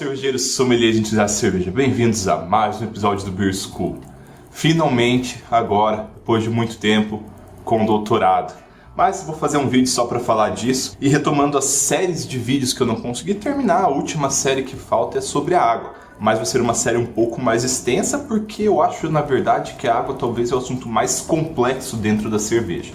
cervejeiros, sommeliers e entusiastas de cerveja, bem-vindos a mais um episódio do Beer School. Finalmente, agora, depois de muito tempo, com doutorado. Mas vou fazer um vídeo só para falar disso e retomando as séries de vídeos que eu não consegui terminar. A última série que falta é sobre a água, mas vai ser uma série um pouco mais extensa porque eu acho, na verdade, que a água talvez é o assunto mais complexo dentro da cerveja.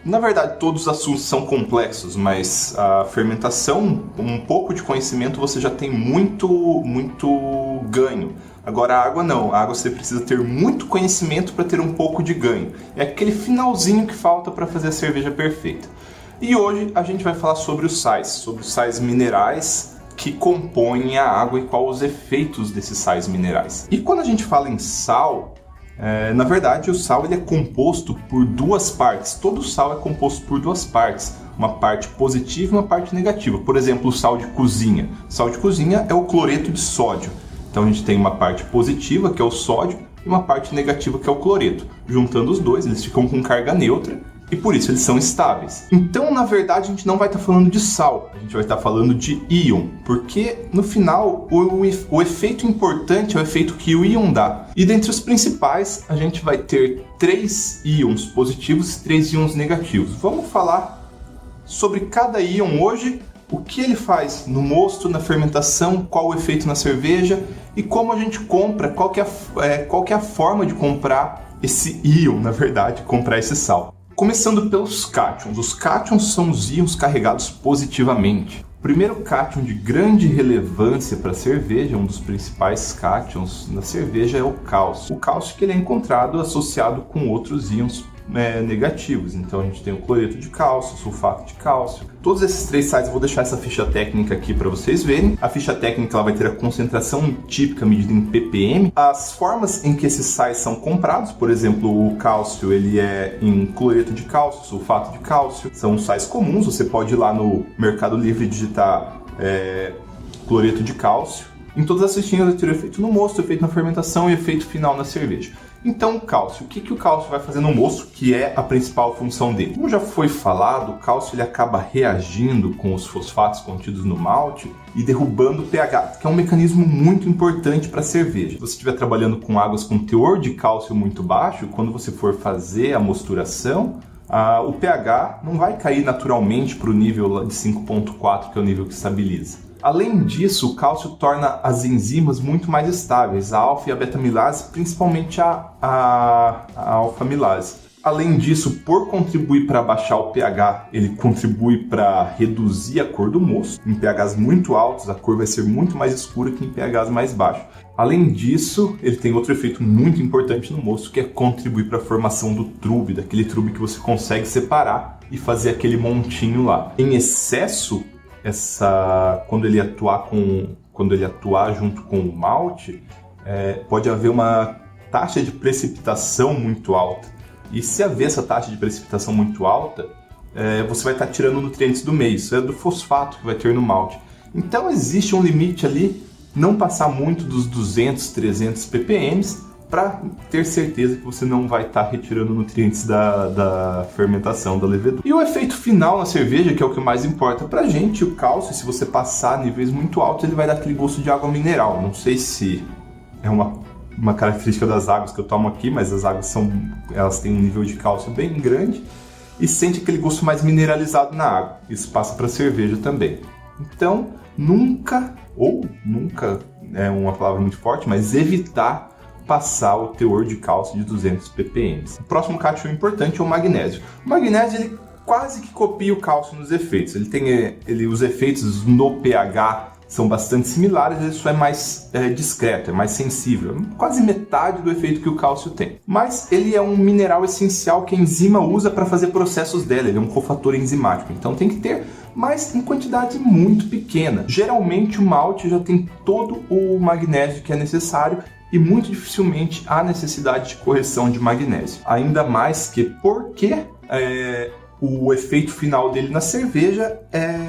Na verdade, todos os assuntos são complexos, mas a fermentação, um pouco de conhecimento, você já tem muito ganho. Agora a água não, a água você precisa ter muito conhecimento para ter um pouco de ganho. É aquele finalzinho que falta para fazer a cerveja perfeita. E hoje a gente vai falar sobre os sais minerais que compõem a água e quais os efeitos desses sais minerais. E quando a gente fala em sal, na verdade, o sal ele é composto por duas partes. Todo sal é composto por duas partes. Uma parte positiva e uma parte negativa. Por exemplo, o sal de cozinha. O sal de cozinha é o cloreto de sódio. Então a gente tem uma parte positiva, que é o sódio, e uma parte negativa, que é o cloreto. Juntando os dois, eles ficam com carga neutra e por isso eles são estáveis. Então, na verdade, a gente não vai estar falando de sal, a gente vai estar falando de íon, porque no final o efeito importante é o efeito que o íon dá. E dentre os principais, a gente vai ter 3 íons positivos e 3 íons negativos. Vamos falar sobre cada íon hoje, o que ele faz no mosto, na fermentação, qual o efeito na cerveja e como a gente compra, qual que é a forma de comprar esse íon, na verdade, comprar esse sal. Começando pelos cátions. Os cátions são os íons carregados positivamente. O primeiro cátion de grande relevância para a cerveja, um dos principais cátions na cerveja, é o cálcio. O cálcio que ele é encontrado associado com outros íons negativos. Então a gente tem o cloreto de cálcio, o sulfato de cálcio. Todos esses 3 sais, eu vou deixar essa ficha técnica aqui para vocês verem. A ficha técnica ela vai ter a concentração típica medida em ppm. As formas em que esses sais são comprados, por exemplo, o cálcio ele é em cloreto de cálcio, sulfato de cálcio. São sais comuns, você pode ir lá no Mercado Livre e digitar cloreto de cálcio. Em todas as fichinhas vai ter o efeito no mosto, efeito na fermentação e efeito final na cerveja. Então o cálcio, o que o cálcio vai fazer no mosto, que é a principal função dele? Como já foi falado, o cálcio ele acaba reagindo com os fosfatos contidos no malte e derrubando o pH, que é um mecanismo muito importante para a cerveja. Se você estiver trabalhando com águas com teor de cálcio muito baixo, quando você for fazer a mosturação, o pH não vai cair naturalmente para o nível de 5.4, que é o nível que estabiliza. Além disso, o cálcio torna as enzimas muito mais estáveis, a alfa e a beta-milase, principalmente a alfa-milase. Além disso, por contribuir para baixar o pH, ele contribui para reduzir a cor do mosto. Em pHs muito altos, a cor vai ser muito mais escura que em pHs mais baixos. Além disso, ele tem outro efeito muito importante no mosto, que é contribuir para a formação do trube, daquele trube que você consegue separar e fazer aquele montinho lá. Em excesso, quando ele atuar junto com o malte, pode haver uma taxa de precipitação muito alta. E se haver essa taxa de precipitação muito alta, você vai estar tirando nutrientes do meio. Isso é do fosfato que vai ter no malte. Então existe um limite ali, não passar muito dos 200, 300 ppm, para ter certeza que você não vai estar retirando nutrientes da fermentação, da levedura. E o efeito final na cerveja, que é o que mais importa pra gente, o cálcio, se você passar a níveis muito altos, ele vai dar aquele gosto de água mineral. Não sei se é uma característica das águas que eu tomo aqui, mas as águas elas têm um nível de cálcio bem grande e sente aquele gosto mais mineralizado na água. Isso passa para a cerveja também. Então, nunca é uma palavra muito forte, mas evitar passar o teor de cálcio de 200 ppm. O próximo cátion importante é o magnésio. O magnésio ele quase que copia o cálcio nos efeitos. Ele tem os efeitos no pH são bastante similares, ele só é mais discreto, é mais sensível. Quase metade do efeito que o cálcio tem. Mas ele é um mineral essencial que a enzima usa para fazer processos dela. Ele é um cofator enzimático. Então tem que ter, mas em quantidade muito pequena. Geralmente o malte já tem todo o magnésio que é necessário e muito dificilmente há necessidade de correção de magnésio. Ainda mais que porque o efeito final dele na cerveja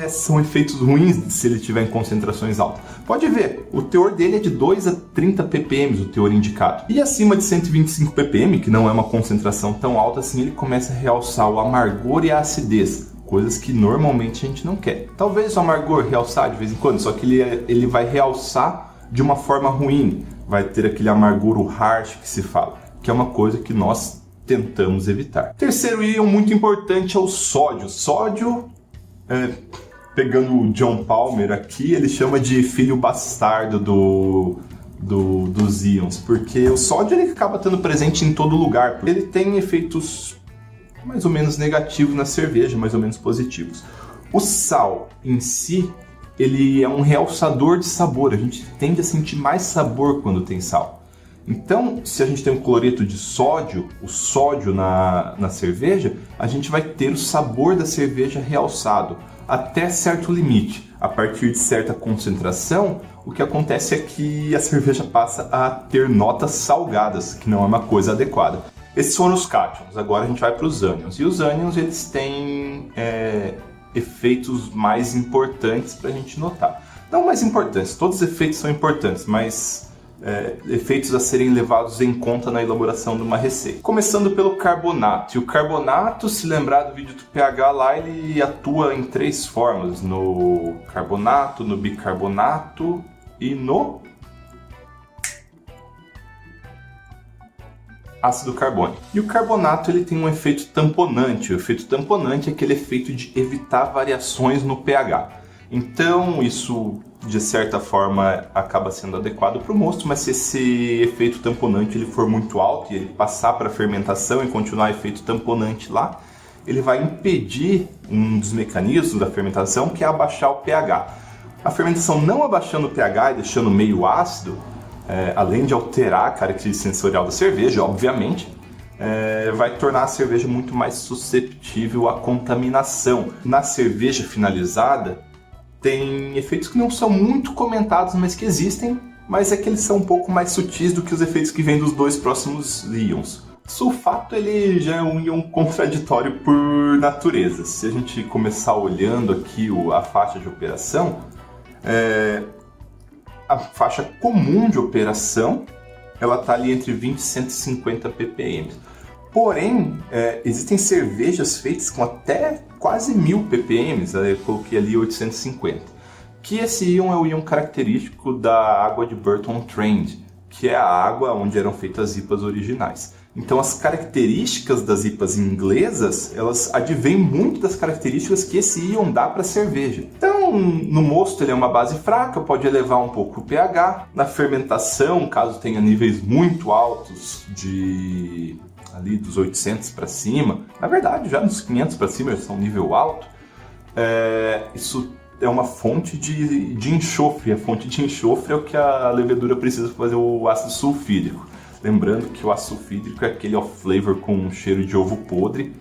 são efeitos ruins se ele tiver em concentrações altas. Pode ver, o teor dele é de 2 a 30 ppm, o teor indicado. E acima de 125 ppm, que não é uma concentração tão alta assim, ele começa a realçar o amargor e a acidez. coisas que normalmente a gente não quer. Talvez o amargor realçar de vez em quando, só que ele vai realçar de uma forma ruim, vai ter aquele amargor harsh que se fala, que é uma coisa que nós tentamos evitar. Terceiro íon muito importante é o sódio. Sódio, pegando o John Palmer aqui, ele chama de filho bastardo dos íons, porque o sódio ele acaba estando presente em todo lugar. Ele tem efeitos mais ou menos negativos na cerveja, mais ou menos positivos. O sal em si, ele é um realçador de sabor. A gente tende a sentir mais sabor quando tem sal. Então, se a gente tem um cloreto de sódio, o sódio na cerveja, a gente vai ter o sabor da cerveja realçado até certo limite. A partir de certa concentração, o que acontece é que a cerveja passa a ter notas salgadas, que não é uma coisa adequada. Esses foram os cátions. Agora a gente vai para os ânions. E os ânions, eles têm efeitos mais importantes para a gente notar. Não mais importantes, todos os efeitos são importantes, mas efeitos a serem levados em conta na elaboração de uma receita. Começando pelo carbonato. E o carbonato, se lembrar do vídeo do pH lá, ele atua em 3 formas. No carbonato, no bicarbonato e no ácido carbônico. E o carbonato ele tem um efeito tamponante. O efeito tamponante é aquele efeito de evitar variações no pH. Então isso de certa forma acaba sendo adequado para o mosto, mas se esse efeito tamponante ele for muito alto e ele passar para a fermentação e continuar efeito tamponante lá, ele vai impedir um dos mecanismos da fermentação, que é abaixar o pH. A fermentação não abaixando o pH e deixando meio ácido, além de alterar a característica sensorial da cerveja, obviamente, vai tornar a cerveja muito mais suscetível à contaminação. Na cerveja finalizada, tem efeitos que não são muito comentados, mas que existem, mas é que eles são um pouco mais sutis do que os efeitos que vêm dos 2 próximos íons. Sulfato ele já é um íon contraditório por natureza. Se a gente começar olhando aqui a faixa de operação, a faixa comum de operação ela está ali entre 20 e 150 ppm. Porém, existem cervejas feitas com até quase 1000 ppm, eu coloquei ali 850. Que esse íon é o íon característico da água de Burton-Trend, que é a água onde eram feitas as IPAs originais. Então as características das IPAs inglesas, elas advêm muito das características que esse íon dá para a cerveja. Então, no mosto ele é uma base fraca, pode elevar um pouco o pH. Na fermentação, caso tenha níveis muito altos ali dos 800 para cima, na verdade já dos 500 para cima eles são um nível alto, isso é uma fonte de enxofre. A fonte de enxofre é o que a levedura precisa para fazer o ácido sulfídrico. Lembrando que o ácido sulfídrico é aquele off-flavor com um cheiro de ovo podre,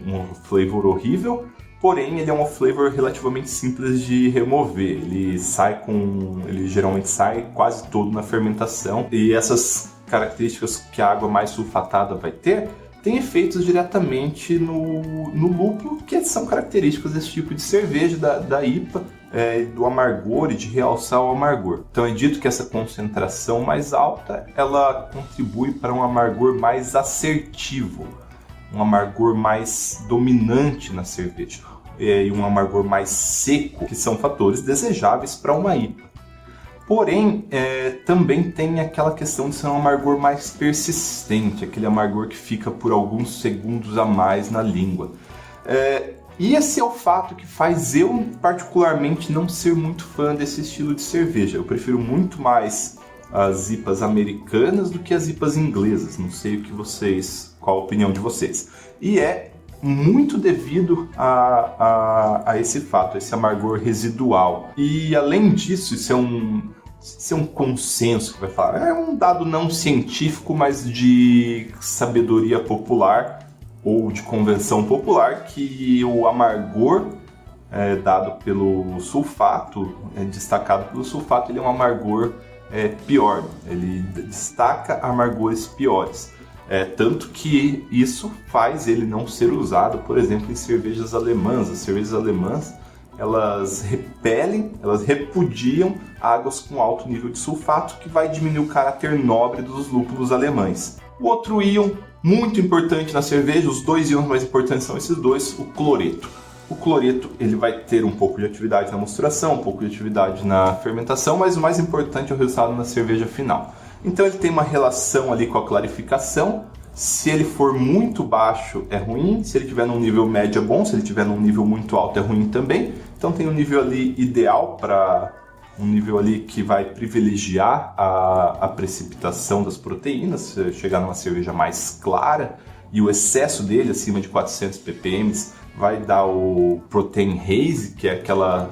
um flavor horrível, porém ele é um off-flavor relativamente simples de remover. Ele geralmente sai quase todo na fermentação, e essas características que a água mais sulfatada vai ter, tem efeitos diretamente no lúpulo, que são características desse tipo de cerveja, da IPA, do amargor e de realçar o amargor. Então é dito que essa concentração mais alta, ela contribui para um amargor mais assertivo, um amargor mais dominante na cerveja, e um amargor mais seco, que são fatores desejáveis para uma IPA. Porém, também tem aquela questão de ser um amargor mais persistente, aquele amargor que fica por alguns segundos a mais na língua. E esse é o fato que faz eu, particularmente, não ser muito fã desse estilo de cerveja. Eu prefiro muito mais as IPAs americanas do que as IPAs inglesas. Não sei qual a opinião de vocês. E é muito devido a esse fato, esse amargor residual. E além disso, isso é um consenso que vai falar, é um dado não científico, mas de sabedoria popular ou de convenção popular, que o amargor dado pelo sulfato, destacado pelo sulfato, ele é um amargor pior, ele destaca amargores piores. Tanto que isso faz ele não ser usado, por exemplo, em cervejas alemãs. As cervejas alemãs, elas repudiam águas com alto nível de sulfato, que vai diminuir o caráter nobre dos lúpulos alemães. O outro íon muito importante na cerveja, os dois íons mais importantes são esses dois, o cloreto. O cloreto ele vai ter um pouco de atividade na mosturação, um pouco de atividade na fermentação, mas o mais importante é o resultado na cerveja final. Então ele tem uma relação ali com a clarificação. Se ele for muito baixo é ruim, se ele estiver num nível médio é bom, se ele estiver num nível muito alto é ruim também. Então tem um nível ali ideal para um nível ali que vai privilegiar a precipitação das proteínas, chegar numa cerveja mais clara, e o excesso dele, acima de 400 ppm, vai dar o protein haze, que é aquela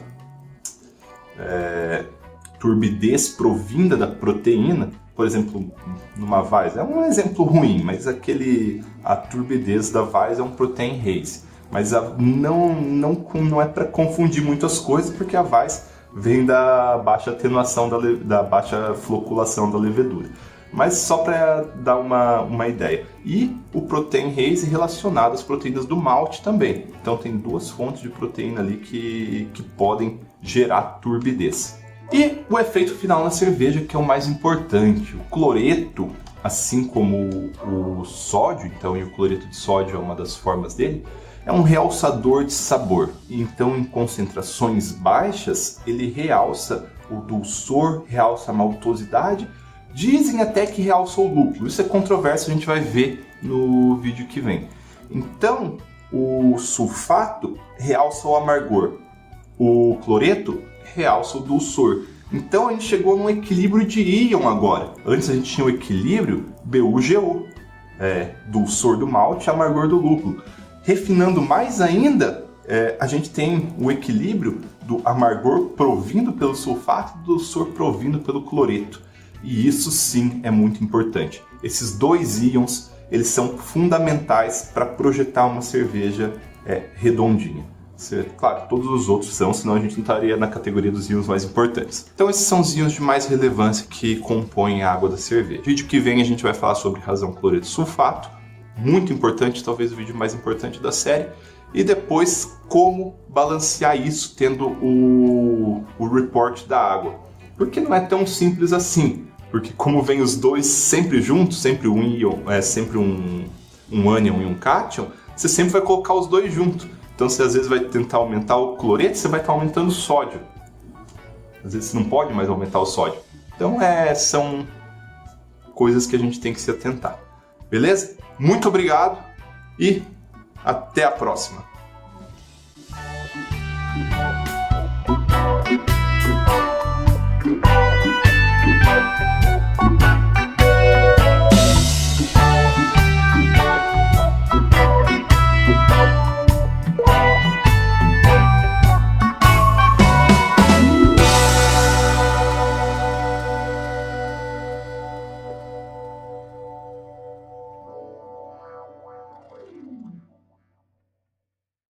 turbidez provinda da proteína. Por exemplo, numa Weiss, é um exemplo ruim, mas a turbidez da Weiss é um protein haze. Mas não é para confundir muito as coisas, porque a Weiss vem da baixa atenuação, da baixa floculação da levedura. Mas só para dar uma ideia. E o protein haze relacionado às proteínas do malte também. Então tem duas fontes de proteína ali que podem gerar turbidez. E o efeito final na cerveja, que é o mais importante. O cloreto, assim como o sódio, então, e o cloreto de sódio é uma das formas dele, é um realçador de sabor. Então, em concentrações baixas, ele realça o dulçor, realça a maltosidade. Dizem até que realça o lúpulo. Isso é controverso, a gente vai ver no vídeo que vem. Então, o sulfato realça o amargor. O cloreto realça o dulçor. Então a gente chegou num equilíbrio de íon agora. Antes a gente tinha o equilíbrio BU-GU, dulçor do malte, amargor do lúpulo. Refinando mais ainda, a gente tem o equilíbrio do amargor provindo pelo sulfato e do dulçor provindo pelo cloreto. E isso sim é muito importante. Esses dois íons, eles são fundamentais para projetar uma cerveja redondinha. Claro, todos os outros são, senão a gente não estaria na categoria dos íons mais importantes. Então esses são os íons de mais relevância que compõem a água da cerveja. No vídeo que vem a gente vai falar sobre razão cloreto sulfato, muito importante, talvez o vídeo mais importante da série, e depois como balancear isso tendo o report da água. Porque não é tão simples assim, porque como vem os dois sempre juntos, sempre um íon, sempre um ânion e um cátion, você sempre vai colocar os dois juntos. Então, você às vezes vai tentar aumentar o cloreto, você vai estar aumentando o sódio. Às vezes você não pode mais aumentar o sódio. Então, são coisas que a gente tem que se atentar. Beleza? Muito obrigado e até a próxima.